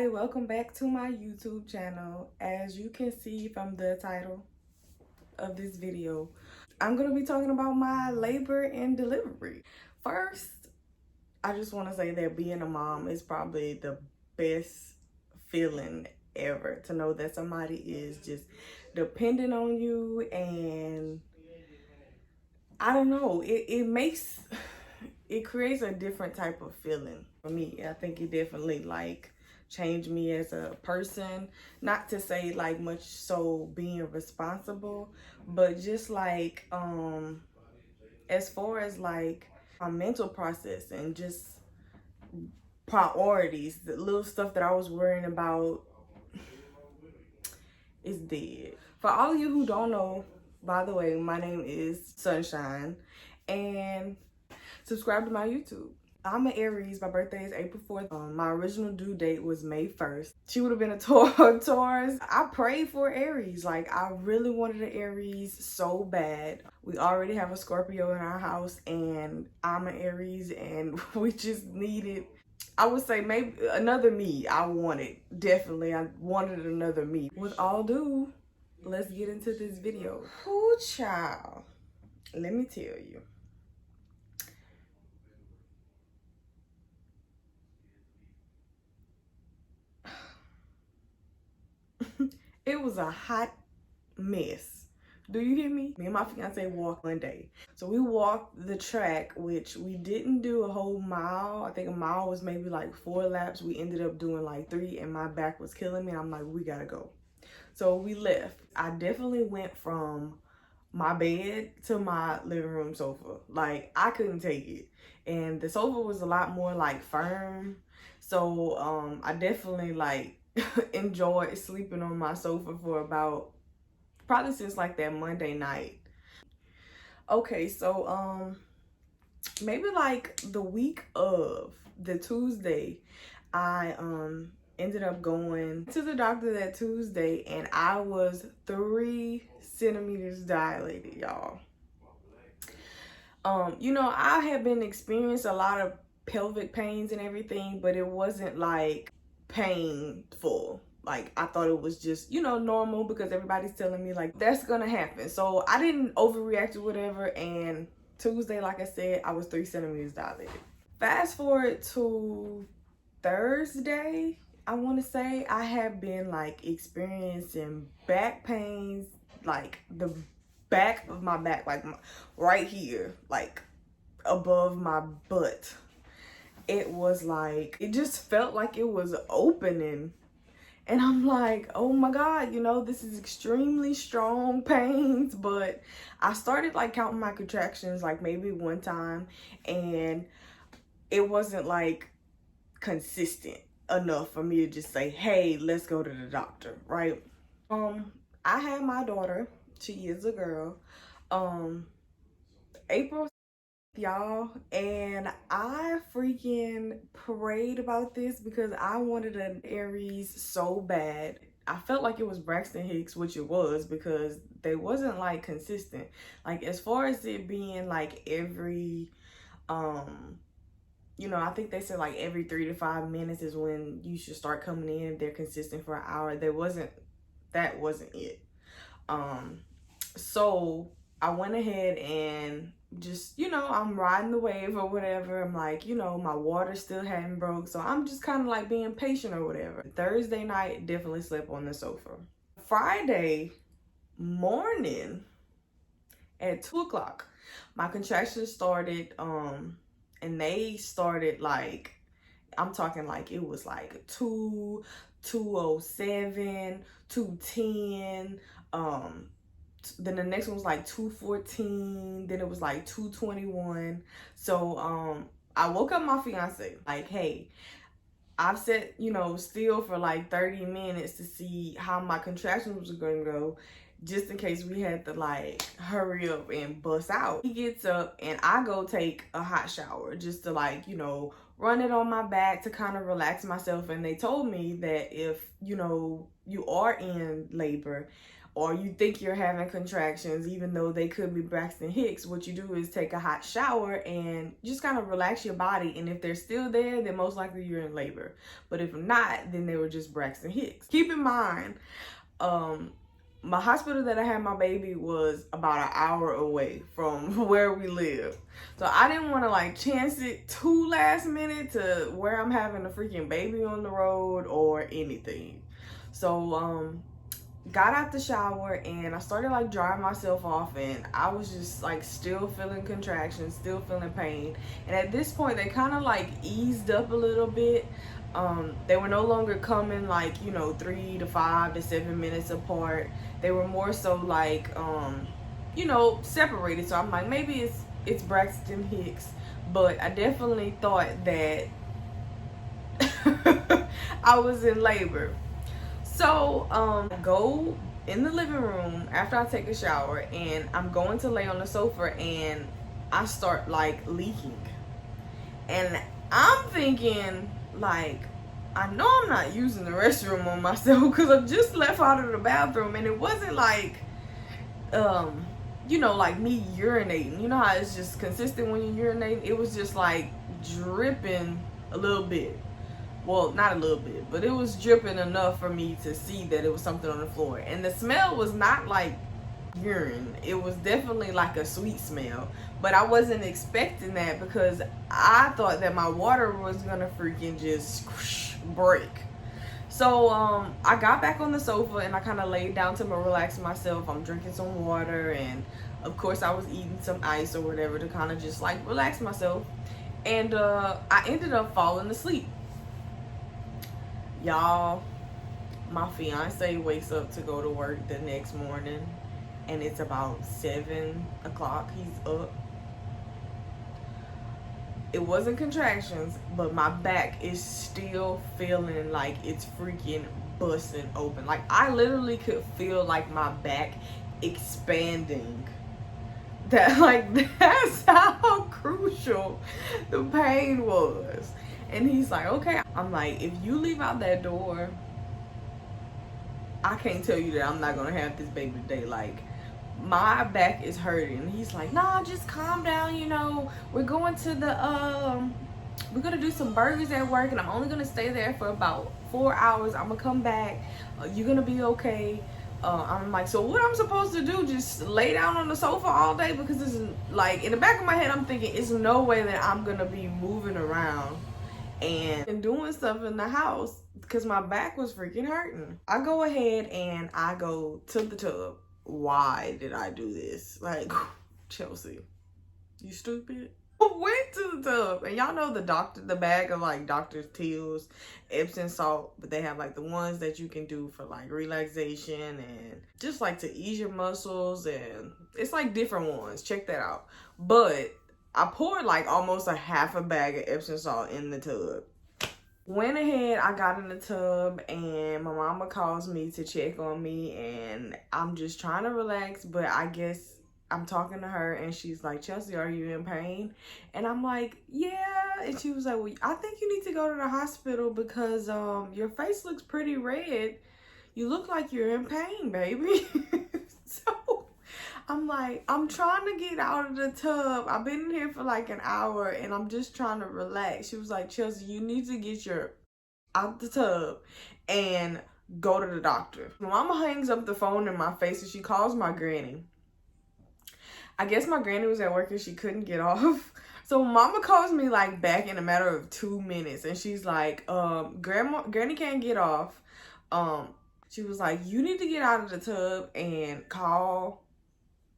welcome back to my YouTube channel. As you can see from the title of this video, I'm gonna be talking about my labor and delivery. First, I just want to say that being a mom is probably the best feeling ever, to know that somebody is just depending on you. And I don't know, it creates a different type of feeling for me. I think it definitely changed me as a person. Not to say much so being responsible, but just as far as my mental process and just priorities, the little stuff that I was worrying about is dead. For all of you who don't know, by the way, my name is Sunshine, and subscribe to my YouTube. I'm an Aries. My birthday is April 4th. My original due date was May 1st. She would have been a Taurus. I prayed for Aries. I really wanted an Aries so bad. We already have a Scorpio in our house, and I'm an Aries, and we just needed, I would say, maybe another me. I wanted another me. With all due, let's get into this video. Ooh, child. Let me tell you. It was a hot mess. Do you hear me? Me and my fiance walked one day. So we walked the track, which we didn't do a whole mile. I think a mile was maybe 4 laps. We ended up doing 3, and my back was killing me. I'm like, we gotta go. So we left. I definitely went from my bed to my living room sofa. I couldn't take it. And the sofa was a lot more firm. So I definitely enjoyed sleeping on my sofa for about probably since that Monday night. Okay, so maybe the week of the Tuesday, I ended up going to the doctor that Tuesday, and I was 3 centimeters dilated, y'all. I had been experiencing a lot of pelvic pains and everything, but it wasn't painful. I thought it was just, normal, because everybody's telling me that's gonna happen. So I didn't overreact or whatever. And Tuesday, like I said, I was 3 centimeters dilated. Fast forward to Thursday, I want to say, I have been experiencing back pains, the back of my back, right here, above my butt. It was it just felt like it was opening. And I'm like, oh my God, this is extremely strong pains. But I started counting my contractions maybe one time, and it wasn't consistent enough for me to just say, hey, let's go to the doctor, right? I had my daughter. She is a girl. April, y'all, and I freaking prayed about this because I wanted an Aries so bad. I felt like it was Braxton Hicks, which it was, because they wasn't consistent. As far as it being every I think they said every 3 to 5 minutes is when you should start coming in. They're consistent for an hour. That wasn't it. So I went ahead and just, I'm riding the wave or whatever. I'm my water still hadn't broke. So I'm just kind of being patient or whatever. Thursday night, definitely slept on the sofa. Friday morning at 2 o'clock, my contractions started, and they started I'm talking it was 2, 207, 210, then the next one was 214, then it was 221. So I woke up my fiance hey, I've sat still for 30 minutes to see how my contractions was gonna go, just in case we had to hurry up and bust out. He gets up and I go take a hot shower just to run it on my back to kind of relax myself. And they told me that if you are in labor, or you think you're having contractions even though they could be Braxton Hicks, what you do is take a hot shower and just kind of relax your body. And if they're still there, then most likely you're in labor. But if not, then they were just Braxton Hicks. Keep in mind, my hospital that I had my baby was about an hour away from where we live. So I didn't want to like chance it too last minute to where I'm having a freaking baby on the road or anything. So got out the shower and I started like drying myself off, and I was just like still feeling contractions, still feeling pain. And at this point they kind of like eased up a little bit. They were no longer coming like, you know, 3 to 5 to 7 minutes apart. They were more so like, you know, separated. So I'm like, maybe it's Braxton Hicks, but I definitely thought that I was in labor. So I go in the living room after I take a shower, and I'm going to lay on the sofa, and I start like leaking. And I'm thinking, like, I know I'm not using the restroom on myself because I just left out of the bathroom, and it wasn't like, you know, like me urinating. You know how it's just consistent when you urinate? It was just like dripping a little bit. Well, not a little bit, but it was dripping enough for me to see that it was something on the floor. And the smell was not like urine. It was definitely like a sweet smell, but I wasn't expecting that because I thought that my water was gonna freaking just break. So I got back on the sofa and I kind of laid down to relax myself. I'm drinking some water, and of course I was eating some ice or whatever to kind of just like relax myself. And I ended up falling asleep. Y'all, my fiance wakes up to go to work the next morning, and it's about 7 o'clock. He's up. It wasn't contractions, but my back is still feeling like it's freaking busting open. Like I literally could feel like my back expanding. That's how crucial the pain was. And he's like, okay. I'm like, if you leave out that door, I can't tell you that I'm not gonna have this baby today. Like, my back is hurting. He's like, nah, just calm down, you know, we're going to the we're gonna do some burgers at work, and I'm only gonna stay there for about 4 hours. I'm gonna come back, you're gonna be okay. I'm like, so what I'm supposed to do, just lay down on the sofa all day? Because this is like, in the back of my head I'm thinking, it's no way that I'm gonna be moving around and doing stuff in the house because my back was freaking hurting. I go ahead and I go to the tub. Why did I do this? Like, Chelsea, you stupid. Went to the tub, and y'all know the bag of like Dr. Teal's Epsom salt, but they have like the ones that you can do for like relaxation and just like to ease your muscles, and it's like different ones. Check that out. But I poured like almost a half a bag of Epsom salt in the tub. Went ahead, I got in the tub, and my mama calls me to check on me, and I'm just trying to relax, but I guess I'm talking to her, and she's like, Chelsea, are you in pain? And I'm like, yeah. And she was like, well, I think you need to go to the hospital because your face looks pretty red. You look like you're in pain, baby. So I'm like, I'm trying to get out of the tub. I've been in here for like an hour, and I'm just trying to relax. She was like, Chelsea, you need to get your out the tub and go to the doctor. My mama hangs up the phone in my face, and she calls my granny. I guess my granny was at work and she couldn't get off. So mama calls me like back in a matter of 2 minutes, and she's like, Granny can't get off. She was like, you need to get out of the tub and call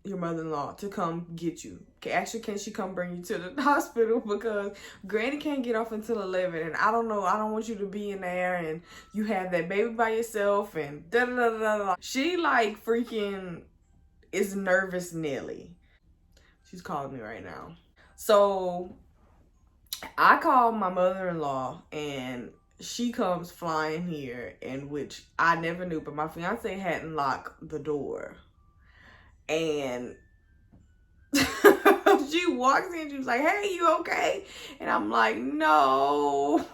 your mother-in-law to come get you. Actually, can she come bring you to the hospital because Granny can't get off until 11, and I don't know, I don't want you to be in there and you have that baby by yourself and da da da da da. She like freaking is nervous Nelly. She's calling me right now. So I called my mother-in-law, and she comes flying here, in which I never knew, but my fiance hadn't locked the door. And she walks in, she was like, hey, you okay? And I'm like, no,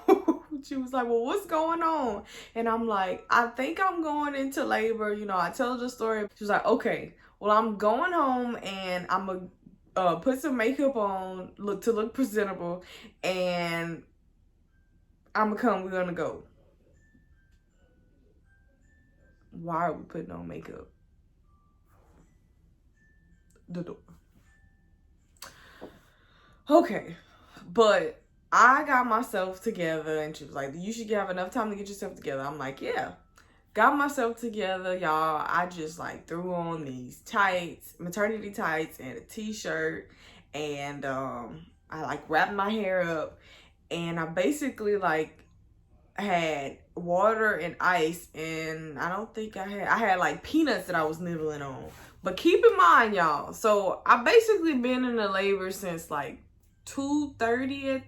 She was like, well, what's going on? And I'm like, I think I'm going into labor. You know, I tell her the story. She was like, okay, well, I'm going home and I'm going to put some makeup on to look presentable, and I'm going to come. We're going to go. Why are we putting on makeup? The door. Okay, but I got myself together, and she was like, you should have enough time to get yourself together. I'm like, yeah. Got myself together, y'all. I just like threw on these tights, maternity tights, and a t-shirt, and I like wrapped my hair up, and I basically like had water and ice, and I don't think I had like peanuts that I was nibbling on. But keep in mind, y'all, so I basically been in the labor since like 2:30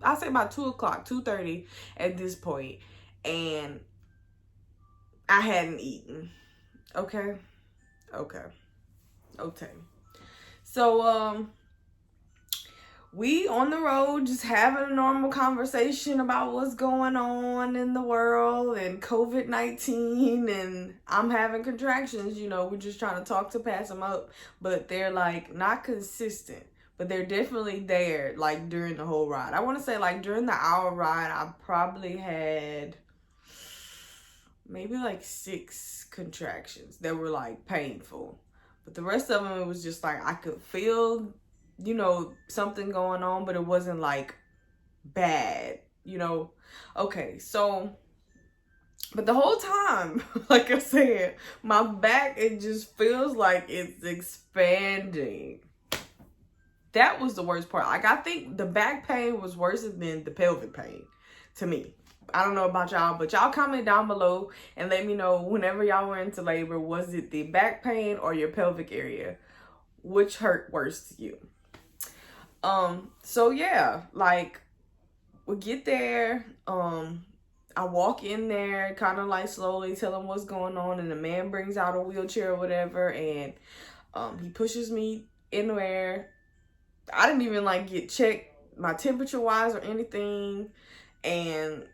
I say about 2 o'clock, 2:30 at this point, and I hadn't eaten. Okay. So we on the road just having a normal conversation about what's going on in the world and COVID-19, and I'm having contractions. You know, we're just trying to talk to pass them up, but they're like not consistent, but they're definitely there like during the whole ride. I want to say like during the hour ride, I probably had maybe like 6 contractions that were like painful, but the rest of them, it was just like I could feel, you know, something going on, but it wasn't like bad, you know. Okay, so but the whole time, like I said, my back, it just feels like it's expanding. That was the worst part. Like, I think the back pain was worse than the pelvic pain to me. I don't know about y'all, but y'all comment down below and let me know, whenever y'all were into labor, was it the back pain or your pelvic area? Which hurt worse to you? So yeah, like we get there, I walk in there kind of like slowly, tell him what's going on, and the man brings out a wheelchair or whatever, and he pushes me in there. I didn't even like get checked my temperature wise or anything, and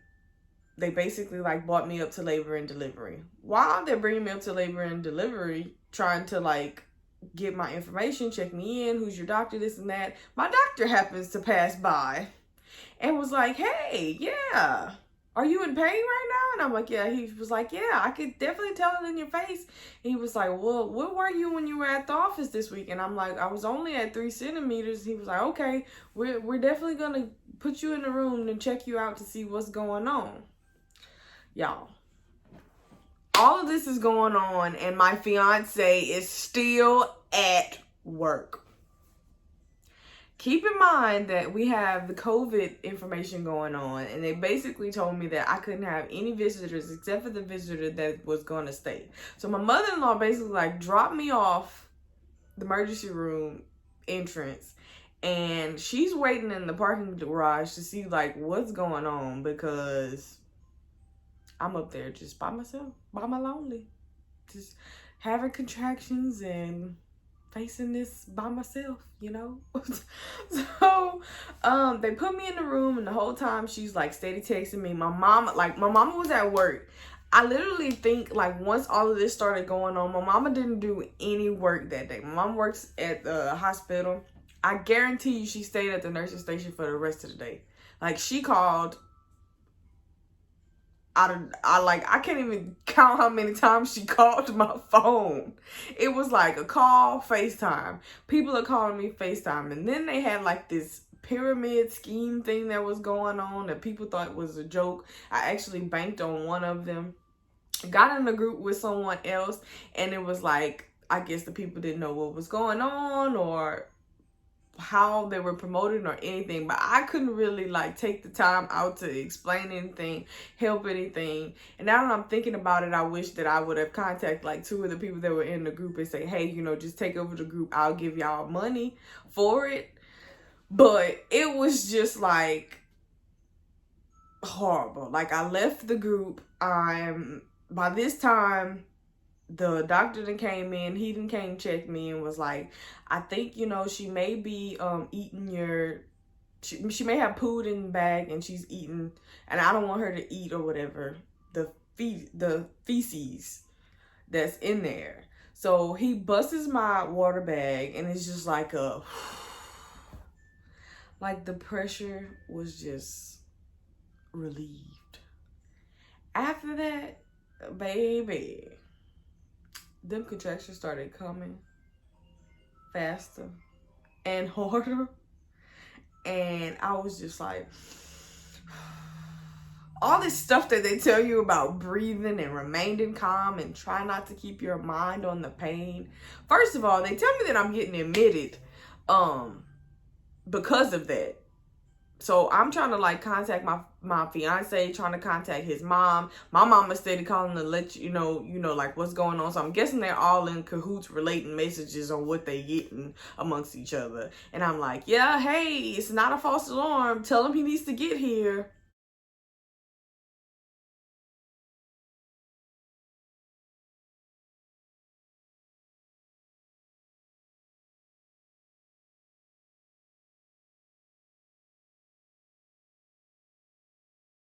they basically like brought me up to labor and delivery. While they're bringing me up to labor and delivery, trying to like get my information, check me in, who's your doctor, this and that, my doctor happens to pass by and was like, hey, yeah, are you in pain right now? And I'm like, yeah. He was like, yeah, I could definitely tell it in your face. And he was like, well, where were you when you were at the office this week? And I'm like, I was only at 3 centimeters. He was like, okay, we're definitely gonna put you in the room and check you out to see what's going on. Y'all, all of this is going on, and my fiance is still at work. Keep in mind that we have the COVID information going on, and they basically told me that I couldn't have any visitors except for the visitor that was going to stay. So my mother-in-law basically like dropped me off the emergency room entrance, and she's waiting in the parking garage to see like what's going on, because I'm up there just by myself, by my lonely, just having contractions and facing this by myself, you know. So they put me in the room, and the whole time she's like steady texting me. My mama was at work. I literally think like once all of this started going on, my mama didn't do any work that day. My mom works at the hospital. I guarantee you she stayed at the nursing station for the rest of the day. Like, she called, I can't even count how many times she called to my phone. It was like a call, FaceTime. People are calling me FaceTime. And then they had like this pyramid scheme thing that was going on that people thought was a joke. I actually banked on one of them. Got in a group with someone else, and it was like, I guess the people didn't know what was going on or how they were promoting or anything, but I couldn't really like take the time out to explain anything, help anything. And now that I'm thinking about it, I wish that I would have contacted like 2 of the people that were in the group and say, hey, you know, just take over the group, I'll give y'all money for it. But it was just like horrible. Like, I left the group. By this time, the doctor then came in. He then came check me and was like, I think, you know, she may be eating your she may have pooed in the bag and she's eating, and I don't want her to eat or whatever the feces that's in there. So he busts my water bag, and it's just like like the pressure was just relieved. After that, baby, them contractions started coming faster and harder. And I was just like, all this stuff that they tell you about breathing and remaining calm and try not to keep your mind on the pain. First of all, they tell me that I'm getting admitted because of that. So I'm trying to like contact my fiance, trying to contact his mom. My mama steady calling to let you know, like what's going on. So I'm guessing they're all in cahoots relating messages on what they getting amongst each other. And I'm like, yeah, hey, it's not a false alarm. Tell him he needs to get here.